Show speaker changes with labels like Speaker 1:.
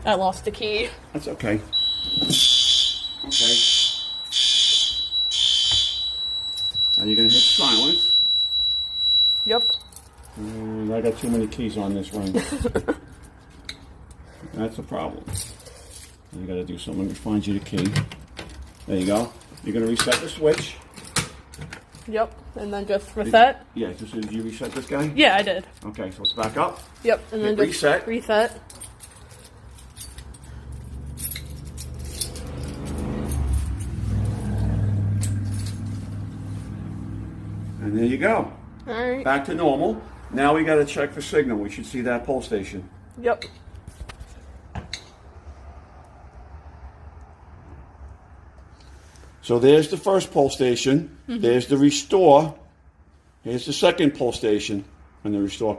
Speaker 1: I lost the key.
Speaker 2: That's okay. Okay. Now you're going to hit silence.
Speaker 1: Yep.
Speaker 2: And I got too many keys on this ring. That's a problem. You got to do something to find you the key. There you go. You're going to reset the switch.
Speaker 1: Yep. And then just reset.
Speaker 2: Yeah, just did you reset this guy?
Speaker 1: Yeah, I did.
Speaker 2: Okay, so let's back up.
Speaker 1: Yep. And then
Speaker 2: Hit
Speaker 1: just
Speaker 2: reset.
Speaker 1: reset.
Speaker 2: And there you go.
Speaker 1: All right.
Speaker 2: Back to normal. Now we got to check for signal. We should see that pole station.
Speaker 1: Yep.
Speaker 2: So there's the first pole station. There's the restore. Here's the second pole station. And the restore